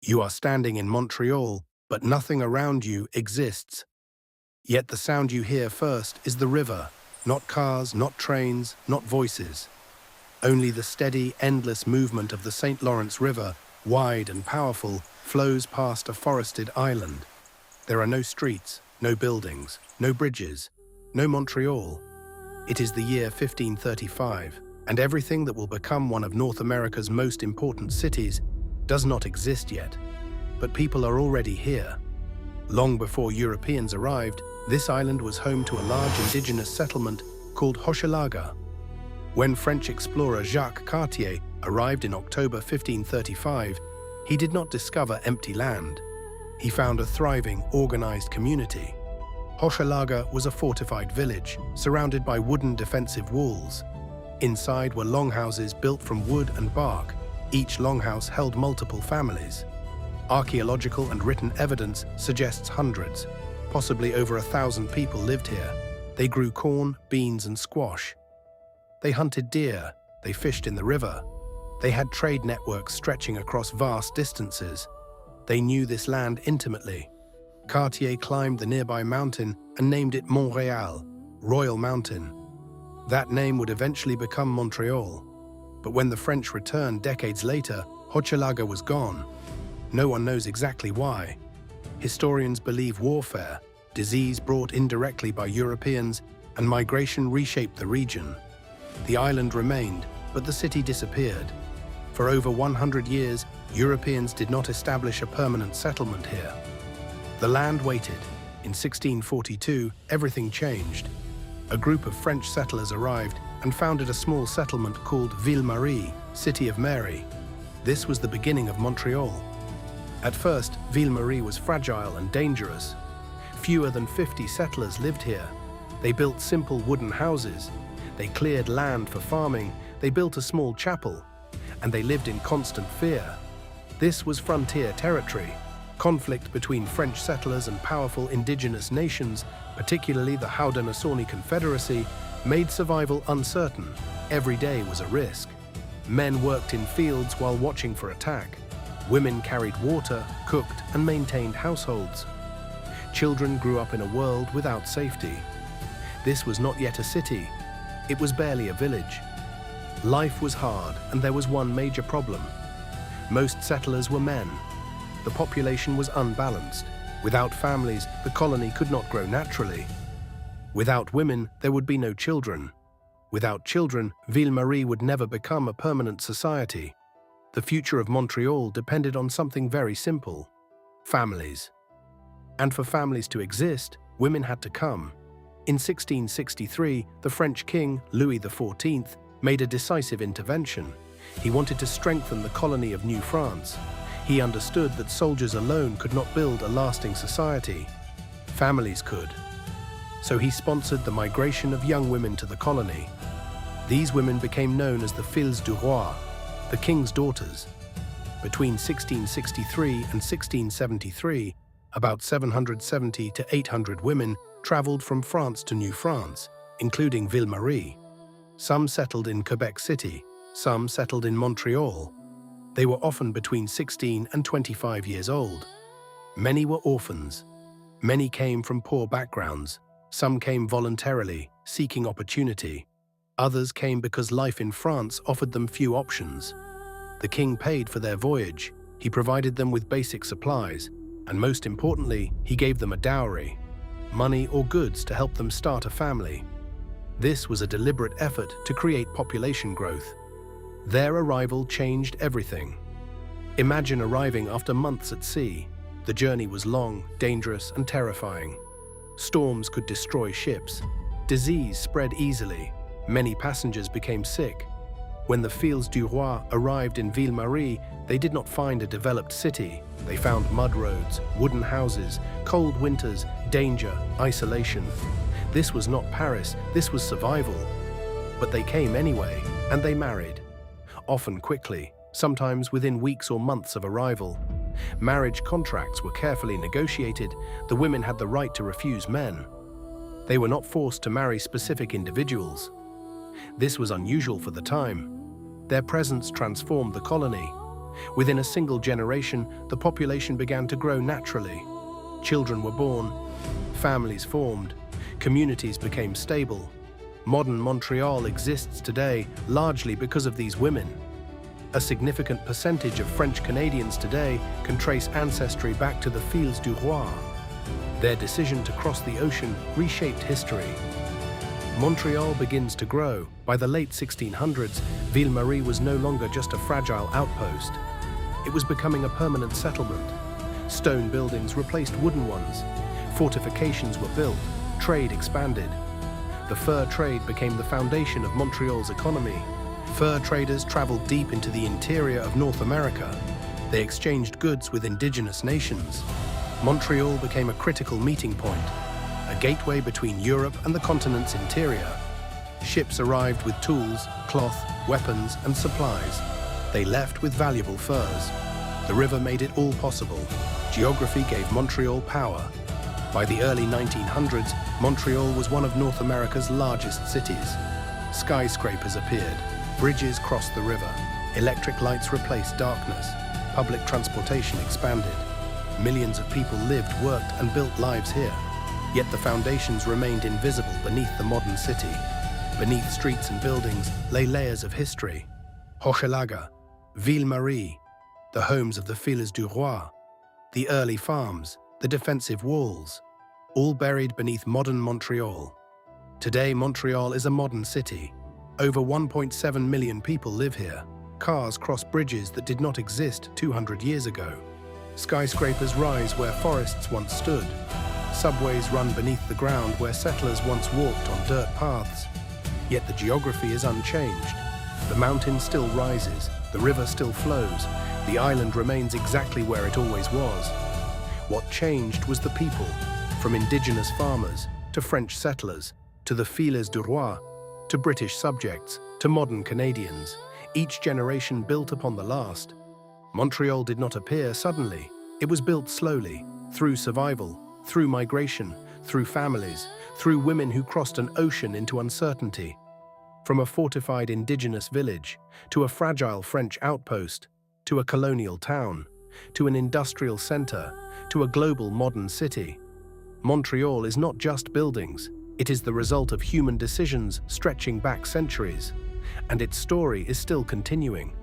You are standing in Montreal, but nothing around you exists. Yet the sound you hear first is the river, not cars, not trains, not voices. Only the steady, endless movement of the St. Lawrence River, wide and powerful, flows past a forested island. There are no streets, no buildings, no bridges, no Montreal. It is the year 1535, and everything that will become one of North America's most important cities does not exist yet. But people are already here. Long before Europeans arrived, this island was home to a large indigenous settlement called Hochelaga. When French explorer Jacques Cartier arrived in October 1535, he did not discover empty land. He found a thriving, organized community. Hochelaga was a fortified village, surrounded by wooden defensive walls. Inside were longhouses built from wood and bark. Each longhouse held multiple families. Archaeological and written evidence suggests hundreds, possibly over 1,000 people lived here. They grew corn, beans, and squash. They hunted deer, they fished in the river. They had trade networks stretching across vast distances. They knew this land intimately. Cartier climbed the nearby mountain and named it Montreal, Royal Mountain. That name would eventually become Montreal. But when the French returned decades later, Hochelaga was gone. No one knows exactly why. Historians believe warfare, disease brought indirectly by Europeans, and migration reshaped the region. The island remained, but the city disappeared. For over 100 years, Europeans did not establish a permanent settlement here. The land waited. In 1642, everything changed. A group of French settlers arrived and founded a small settlement called Ville-Marie, City of Mary. This was the beginning of Montreal. At first, Ville-Marie was fragile and dangerous. Fewer than 50 settlers lived here. They built simple wooden houses. They cleared land for farming. They built a small chapel. And they lived in constant fear. This was frontier territory. Conflict between French settlers and powerful indigenous nations, particularly the Haudenosaunee Confederacy, made survival uncertain. Every day was a risk. Men worked in fields while watching for attack. Women carried water, cooked, and maintained households. Children grew up in a world without safety. This was not yet a city. It was barely a village. Life was hard, and there was one major problem. Most settlers were men. The population was unbalanced. Without families, the colony could not grow naturally. Without women, there would be no children. Without children, Ville-Marie would never become a permanent society. The future of Montreal depended on something very simple: families. And for families to exist, women had to come. In 1663, the French king, Louis XIV, made a decisive intervention. He wanted to strengthen the colony of New France. He understood that soldiers alone could not build a lasting society. Families could. So he sponsored the migration of young women to the colony. These women became known as the Filles du Roi, the king's daughters. Between 1663 and 1673, about 770 to 800 women traveled from France to New France, including Ville-Marie. Some settled in Quebec City, some settled in Montreal. They were often between 16 and 25 years old. Many were orphans. Many came from poor backgrounds. Some came voluntarily, seeking opportunity. Others came because life in France offered them few options. The king paid for their voyage. He provided them with basic supplies, and most importantly, he gave them a dowry, money or goods to help them start a family. This was a deliberate effort to create population growth. Their arrival changed everything. Imagine arriving after months at sea. The journey was long, dangerous, and terrifying. Storms could destroy ships. Disease spread easily. Many passengers became sick. When the Filles du Roi arrived in Ville-Marie, they did not find a developed city. They found mud roads, wooden houses, cold winters, danger, isolation. This was not Paris, this was survival. But they came anyway, and they married. Often quickly, sometimes within weeks or months of arrival. Marriage contracts were carefully negotiated. The women had the right to refuse men. They were not forced to marry specific individuals. This was unusual for the time. Their presence transformed the colony. Within a single generation, the population began to grow naturally. Children were born, families formed, communities became stable. Modern Montreal exists today largely because of these women. A significant percentage of French Canadians today can trace ancestry back to the Filles du Roi. Their decision to cross the ocean reshaped history. Montreal begins to grow. By the late 1600s, Ville-Marie was no longer just a fragile outpost. It was becoming a permanent settlement. Stone buildings replaced wooden ones. Fortifications were built. Trade expanded. The fur trade became the foundation of Montreal's economy. Fur traders traveled deep into the interior of North America. They exchanged goods with indigenous nations. Montreal became a critical meeting point, a gateway between Europe and the continent's interior. Ships arrived with tools, cloth, weapons, and supplies. They left with valuable furs. The river made it all possible. Geography gave Montreal power. By the early 1900s, Montreal was one of North America's largest cities. Skyscrapers appeared. Bridges crossed the river. Electric lights replaced darkness. Public transportation expanded. Millions of people lived, worked, and built lives here. Yet the foundations remained invisible beneath the modern city. Beneath streets and buildings lay layers of history. Hochelaga, Ville-Marie, the homes of the Filles du Roi, the early farms, the defensive walls, all buried beneath modern Montreal. Today, Montreal is a modern city. Over 1.7 million people live here. Cars cross bridges that did not exist 200 years ago. Skyscrapers rise where forests once stood. Subways run beneath the ground where settlers once walked on dirt paths. Yet the geography is unchanged. The mountain still rises, the river still flows, the island remains exactly where it always was. What changed was the people, from indigenous farmers to French settlers, to the Filles du Roi, to British subjects, to modern Canadians. Each generation built upon the last. Montreal did not appear suddenly. It was built slowly, through survival, through migration, through families, through women who crossed an ocean into uncertainty. From a fortified indigenous village, to a fragile French outpost, to a colonial town, to an industrial center, to a global modern city. Montreal is not just buildings. It is the result of human decisions stretching back centuries. And its story is still continuing.